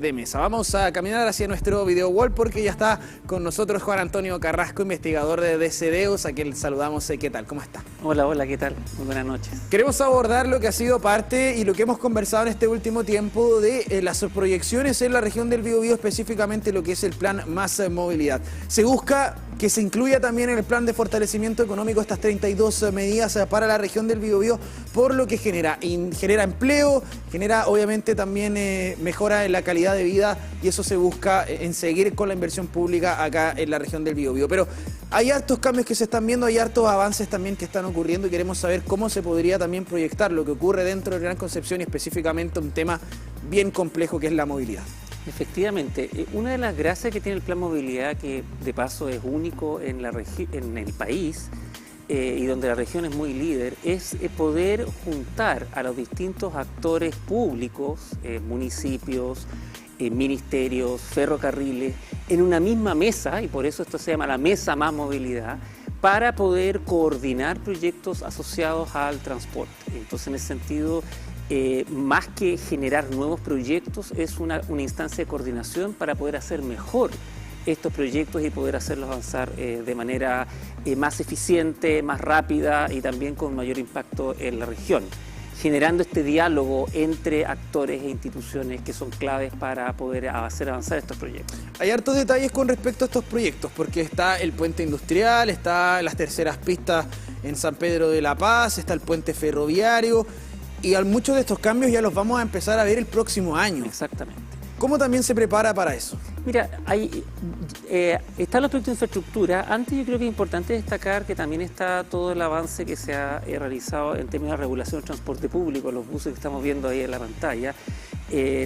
de mesa. Vamos a caminar hacia nuestro video wall porque ya está con nosotros Juan Antonio Carrasco, investigador de DCDEUS, a quien saludamos. ¿Qué tal? ¿Cómo está? Hola, ¿qué tal? Muy buenas noches. Queremos abordar lo que ha sido parte y lo que hemos conversado en este último tiempo de las proyecciones en la región del Biobío, específicamente lo que es el plan Más Movilidad. Se busca que se incluya también en el plan de fortalecimiento económico estas 32 medidas para la región del Biobío, por lo que genera empleo, genera obviamente también mejora en la calidad de vida, y eso se busca en seguir con la inversión pública acá en la región del Biobío. Pero hay hartos cambios que se están viendo, hay hartos avances también que están ocurriendo y queremos saber cómo se podría también proyectar lo que ocurre dentro de Gran Concepción y específicamente un tema bien complejo que es la movilidad. Efectivamente, una de las gracias que tiene el Plan Movilidad, que de paso es único en el país y donde la región es muy líder, es poder juntar a los distintos actores públicos, municipios, ministerios, ferrocarriles, en una misma mesa, y por eso esto se llama la Mesa Más Movilidad, para poder coordinar proyectos asociados al transporte. Entonces, en ese sentido, más que generar nuevos proyectos, es una instancia de coordinación para poder hacer mejor estos proyectos y poder hacerlos avanzar de manera más eficiente, más rápida y también con mayor impacto en la región, generando este diálogo entre actores e instituciones que son claves para poder hacer avanzar estos proyectos. Hay hartos detalles con respecto a estos proyectos, porque está el puente industrial, está las terceras pistas en San Pedro de la Paz, está el puente ferroviario, y muchos de estos cambios ya los vamos a empezar a ver el próximo año. Exactamente. ¿Cómo también se prepara para eso? Mira, están los proyectos de infraestructura. Antes yo creo que es importante destacar que también está todo el avance que se ha realizado en términos de regulación del transporte público, los buses que estamos viendo ahí en la pantalla.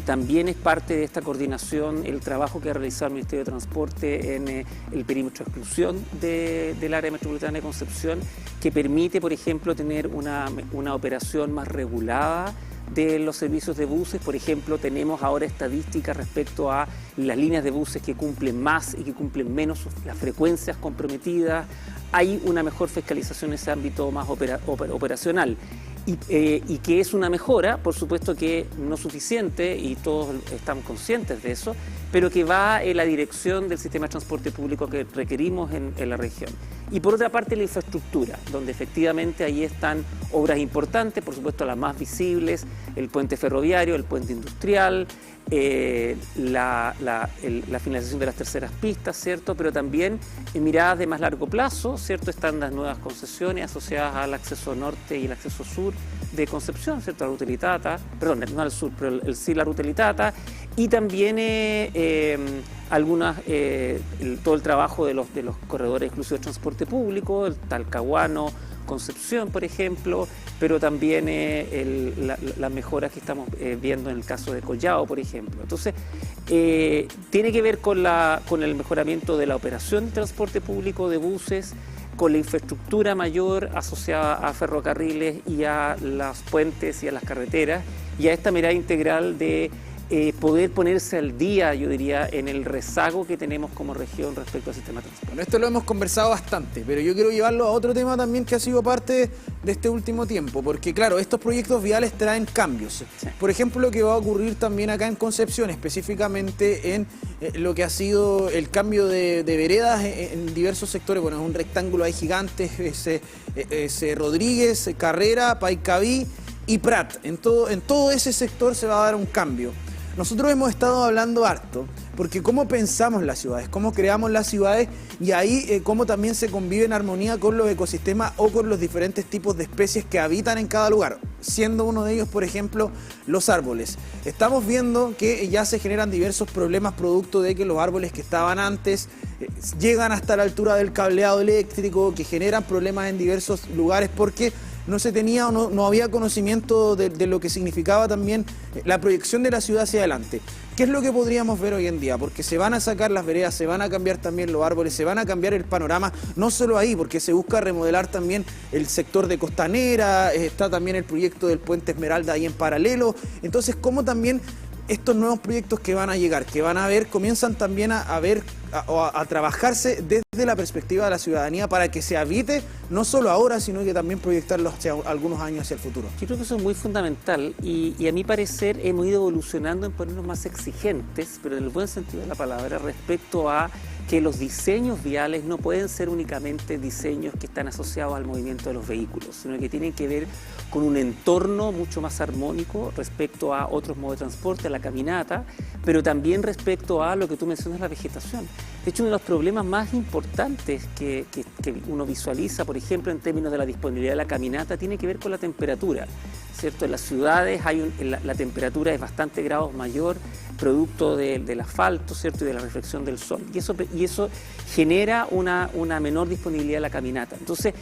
También es parte de esta coordinación el trabajo que ha realizado el Ministerio de Transporte en el perímetro de exclusión del área metropolitana de Concepción, que permite, por ejemplo, tener una operación más regulada de los servicios de buses. Por ejemplo, tenemos ahora estadísticas respecto a las líneas de buses que cumplen más y que cumplen menos las frecuencias comprometidas. Hay una mejor fiscalización en ese ámbito más operacional. Y que es una mejora, por supuesto que no suficiente, y todos estamos conscientes de eso, pero que va en la dirección del sistema de transporte público que requerimos en la región. Y por otra parte, la infraestructura, donde efectivamente ahí están obras importantes, por supuesto las más visibles, el puente ferroviario, el puente industrial, la finalización de las terceras pistas, ¿cierto? Pero también en miradas de más largo plazo, ¿cierto? Están las nuevas concesiones asociadas al acceso norte y el acceso sur de Concepción, ¿cierto? La ruta Litata, perdón, no al sur, pero sí la ruta Litata, y también todo el trabajo de los corredores exclusivos de transporte público, el Talcahuano, Concepción, por ejemplo, pero también las mejoras que estamos viendo en el caso de Collao, por ejemplo. Entonces, tiene que ver con el mejoramiento de la operación de transporte público de buses, con la infraestructura mayor asociada a ferrocarriles y a los puentes y a las carreteras, y a esta mirada integral de poder ponerse al día, yo diría, en el rezago que tenemos como región respecto al sistema de transporte. Bueno, esto lo hemos conversado bastante, pero yo quiero llevarlo a otro tema también que ha sido parte de este último tiempo, porque claro, estos proyectos viales traen cambios. Sí. Por ejemplo, lo que va a ocurrir también acá en Concepción, específicamente en lo que ha sido el cambio de veredas en diversos sectores. Bueno, es un rectángulo ahí gigante, Rodríguez, Carrera, Paicaví y Prat. En todo ese sector se va a dar un cambio. Nosotros hemos estado hablando harto, porque cómo pensamos las ciudades, cómo creamos las ciudades, y ahí cómo también se convive en armonía con los ecosistemas o con los diferentes tipos de especies que habitan en cada lugar, siendo uno de ellos, por ejemplo, los árboles. Estamos viendo que ya se generan diversos problemas producto de que los árboles que estaban antes llegan hasta la altura del cableado eléctrico, que generan problemas en diversos lugares porque no se tenía o no había conocimiento de lo que significaba también la proyección de la ciudad hacia adelante. ¿Qué es lo que podríamos ver hoy en día? Porque se van a sacar las veredas, se van a cambiar también los árboles, se van a cambiar el panorama, no solo ahí, porque se busca remodelar también el sector de Costanera, está también el proyecto del Puente Esmeralda ahí en paralelo. Entonces, ¿cómo también estos nuevos proyectos que van a llegar, que van a ver, comienzan también a trabajarse desde de la perspectiva de la ciudadanía para que se habite no solo ahora, sino que también proyectarlo hacia algunos años hacia el futuro? Yo creo que eso es muy fundamental y a mi parecer hemos ido evolucionando en ponernos más exigentes, pero en el buen sentido de la palabra, respecto a que los diseños viales no pueden ser únicamente diseños que están asociados al movimiento de los vehículos, sino que tienen que ver con un entorno mucho más armónico respecto a otros modos de transporte, a la caminata, pero también respecto a lo que tú mencionas, la vegetación. De hecho, uno de los problemas más importantes que uno visualiza, por ejemplo, en términos de la disponibilidad de la caminata, tiene que ver con la temperatura, ¿cierto? En las ciudades la temperatura es bastante grados mayor, producto del asfalto, ¿cierto? Y de la reflexión del sol. Y eso genera una menor disponibilidad de la caminata. Entonces,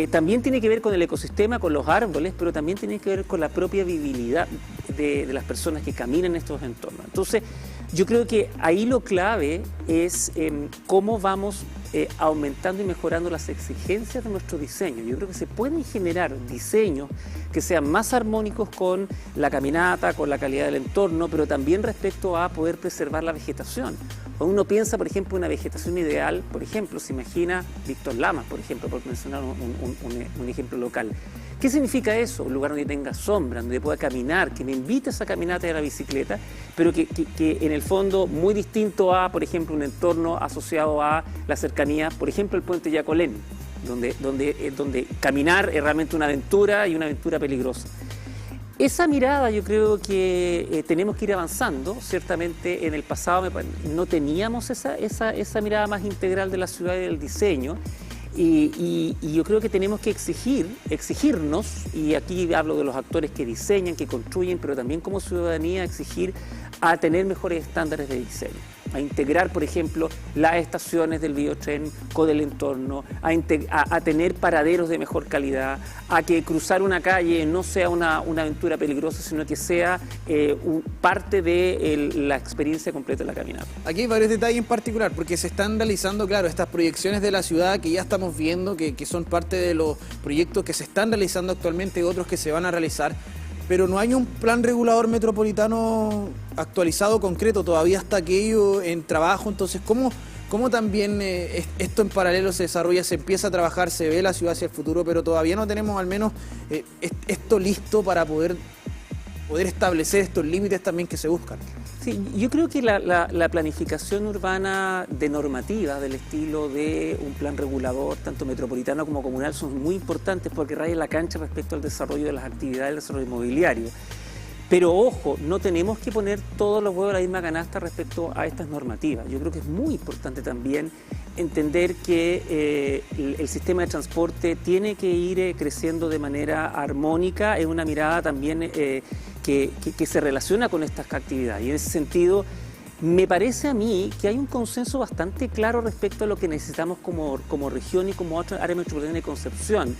también tiene que ver con el ecosistema, con los árboles, pero también tiene que ver con la propia vivibilidad de las personas que caminan en estos entornos. Entonces, yo creo que ahí lo clave es cómo vamos aumentando y mejorando las exigencias de nuestro diseño. Yo creo que se pueden generar diseños que sean más armónicos con la caminata, con la calidad del entorno, pero también respecto a poder preservar la vegetación. Cuando uno piensa, por ejemplo, en una vegetación ideal, por ejemplo, se imagina Víctor Lamas, por ejemplo, por mencionar un ejemplo local. ¿Qué significa eso? Un lugar donde tenga sombra, donde pueda caminar, que me invite a esa caminata de la bicicleta, pero que en el fondo muy distinto a, por ejemplo, un entorno asociado a la cercanía, por ejemplo, el puente Yacolén, donde caminar es realmente una aventura y una aventura peligrosa. Esa mirada yo creo que tenemos que ir avanzando. Ciertamente en el pasado no teníamos esa mirada más integral de la ciudad y del diseño. Y yo creo que tenemos que exigirnos, y aquí hablo de los actores que diseñan, que construyen, pero también como ciudadanía exigir a tener mejores estándares de diseño, a integrar, por ejemplo, las estaciones del biotren con el entorno, a tener paraderos de mejor calidad, a que cruzar una calle no sea una aventura peligrosa, sino que sea parte de la experiencia completa de la caminata. Aquí hay varios detalles en particular, porque se están realizando, claro, estas proyecciones de la ciudad que ya estamos viendo, que son parte de los proyectos que se están realizando actualmente y otros que se van a realizar, pero no hay un plan regulador metropolitano actualizado, concreto, todavía está aquello en trabajo. Entonces, ¿cómo también esto en paralelo se desarrolla, se empieza a trabajar, se ve la ciudad hacia el futuro, pero todavía no tenemos al menos esto listo para poder establecer estos límites también que se buscan? Sí, yo creo que la planificación urbana de normativa del estilo de un plan regulador, tanto metropolitano como comunal, son muy importantes porque rayan la cancha respecto al desarrollo de las actividades del desarrollo inmobiliario. Pero ojo, no tenemos que poner todos los huevos en la misma canasta respecto a estas normativas. Yo creo que es muy importante también entender que el sistema de transporte tiene que ir creciendo de manera armónica, en una mirada también que se relaciona con estas actividades. Y en ese sentido, me parece a mí que hay un consenso bastante claro respecto a lo que necesitamos como región y como otra área metropolitana de Concepción,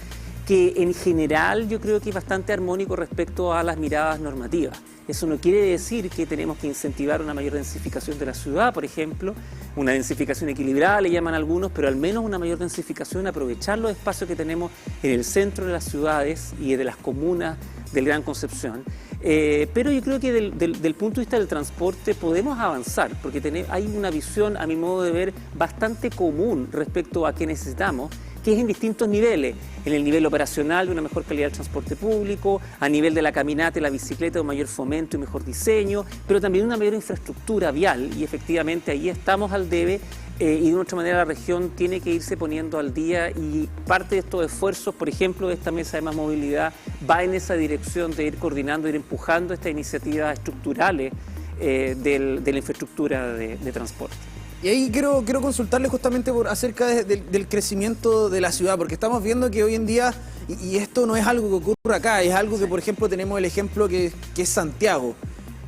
que en general yo creo que es bastante armónico respecto a las miradas normativas. Eso no quiere decir que tenemos que incentivar una mayor densificación de la ciudad, por ejemplo, una densificación equilibrada, le llaman algunos, pero al menos una mayor densificación, aprovechar los espacios que tenemos en el centro de las ciudades y de las comunas del Gran Concepción. Pero yo creo que del punto de vista del transporte podemos avanzar, porque hay una visión, a mi modo de ver, bastante común respecto a qué necesitamos, que es en distintos niveles, en el nivel operacional de una mejor calidad del transporte público, a nivel de la caminata y la bicicleta, un mayor fomento y mejor diseño, pero también una mayor infraestructura vial, y efectivamente ahí estamos al debe, y de otra manera la región tiene que irse poniendo al día, y parte de estos esfuerzos, por ejemplo, de esta mesa de más movilidad, va en esa dirección de ir coordinando, ir empujando estas iniciativas estructurales de la infraestructura de transporte. Y ahí quiero consultarle justamente acerca del crecimiento de la ciudad, porque estamos viendo que hoy en día, y esto no es algo que ocurre acá, es algo que, por ejemplo, tenemos el ejemplo que es Santiago.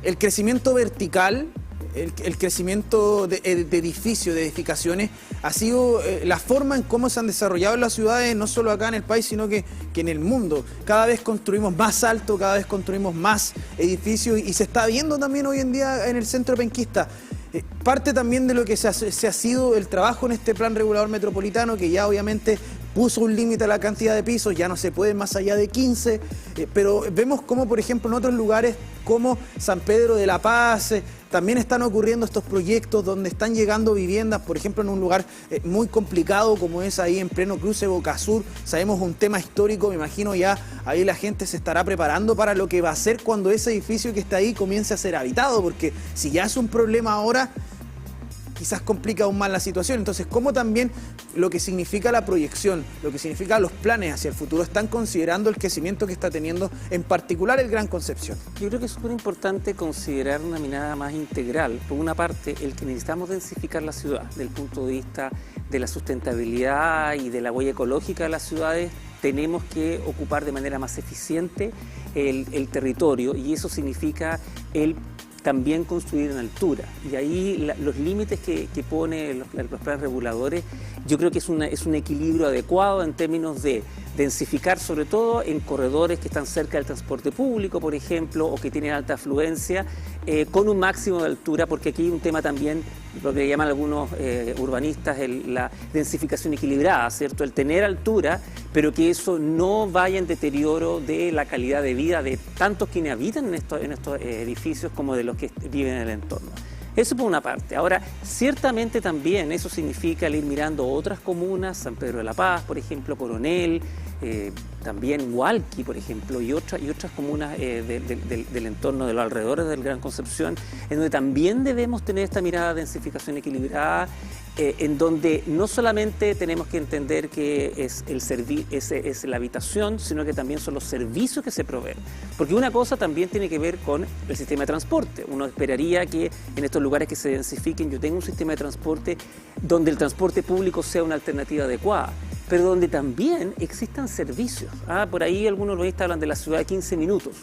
El crecimiento vertical, el crecimiento de edificios, de edificaciones, ha sido la forma en cómo se han desarrollado las ciudades, no solo acá en el país, sino que en el mundo. Cada vez construimos más alto, cada vez construimos más edificios, y se está viendo también hoy en día en el centro penquista. Parte también de lo que se ha sido el trabajo en este plan regulador metropolitano, que ya obviamente puso un límite a la cantidad de pisos, ya no se puede más allá de 15, pero vemos como, por ejemplo, en otros lugares como San Pedro de la Paz. También están ocurriendo estos proyectos donde están llegando viviendas, por ejemplo, en un lugar muy complicado como es ahí en pleno cruce Boca Sur. Sabemos un tema histórico, me imagino ya ahí la gente se estará preparando para lo que va a ser cuando ese edificio que está ahí comience a ser habitado, porque si ya es un problema ahora, quizás complica aún más la situación. Entonces, ¿cómo también lo que significa la proyección, lo que significa los planes hacia el futuro, están considerando el crecimiento que está teniendo, en particular el Gran Concepción? Yo creo que es súper importante considerar una mirada más integral. Por una parte, el que necesitamos densificar la ciudad, desde el punto de vista de la sustentabilidad y de la huella ecológica de las ciudades, tenemos que ocupar de manera más eficiente el territorio, y eso significa el también construir en altura. Y ahí los límites que pone los planes reguladores, yo creo que es un equilibrio adecuado en términos de densificar, sobre todo en corredores que están cerca del transporte público, por ejemplo, o que tienen alta afluencia, con un máximo de altura, porque aquí hay un tema también, lo que llaman algunos urbanistas, la densificación equilibrada, ¿cierto? El tener altura, pero que eso no vaya en deterioro de la calidad de vida de tantos quienes habitan en estos edificios como de los que viven en el entorno. Eso por una parte. Ahora, ciertamente también eso significa el ir mirando otras comunas, San Pedro de la Paz, por ejemplo, Coronel, también Hualqui, por ejemplo, y otras comunas del entorno, de los alrededores del Gran Concepción, en donde también debemos tener esta mirada de densificación equilibrada, en donde no solamente tenemos que entender que es la habitación, sino que también son los servicios que se proveen. Porque una cosa también tiene que ver con el sistema de transporte. Uno esperaría que en estos lugares que se densifiquen yo tenga un sistema de transporte donde el transporte público sea una alternativa adecuada, pero donde también existan servicios. Por ahí algunos urbanistas hablan de la ciudad de 15 minutos,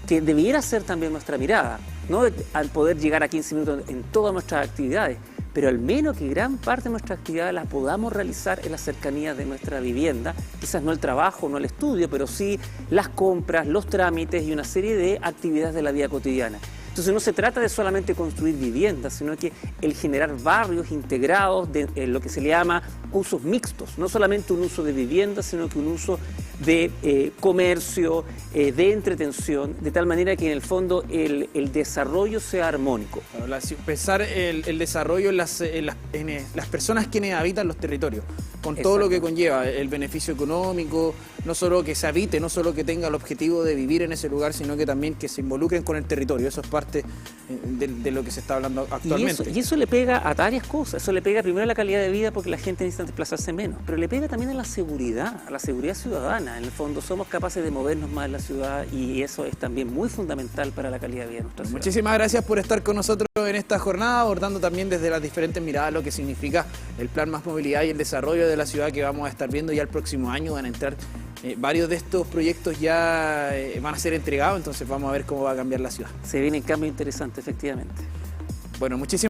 que debiera ser también nuestra mirada, ¿no? Al poder llegar a 15 minutos en todas nuestras actividades, pero al menos que gran parte de nuestras actividades las podamos realizar en la cercanía de nuestra vivienda, quizás no el trabajo, no el estudio, pero sí las compras, los trámites y una serie de actividades de la vida cotidiana. Entonces no se trata de solamente construir viviendas, sino que el generar barrios integrados de lo que se le llama usos mixtos, no solamente un uso de viviendas, sino que un uso de comercio, de entretención, de tal manera que en el fondo el desarrollo sea armónico. Pensar el desarrollo en las personas quienes habitan los territorios, con todo lo que conlleva, el beneficio económico, no solo que se habite, no solo que tenga el objetivo de vivir en ese lugar, sino que también que se involucren con el territorio. Eso es parte de lo que se está hablando actualmente. Y eso le pega a varias cosas. Eso le pega primero a la calidad de vida, porque la gente necesita desplazarse menos, pero le pega también a la seguridad ciudadana. En el fondo somos capaces de movernos más en la ciudad, y eso es también muy fundamental para la calidad de vida de nuestra ciudad. Muchísimas gracias por estar con nosotros en esta jornada, abordando también desde las diferentes miradas lo que significa el Plan Más Movilidad y el desarrollo de la ciudad que vamos a estar viendo ya el próximo año. Van a entrar varios de estos proyectos, ya van a ser entregados, entonces vamos a ver cómo va a cambiar la ciudad. Se viene un cambio interesante, efectivamente. Bueno, muchísimas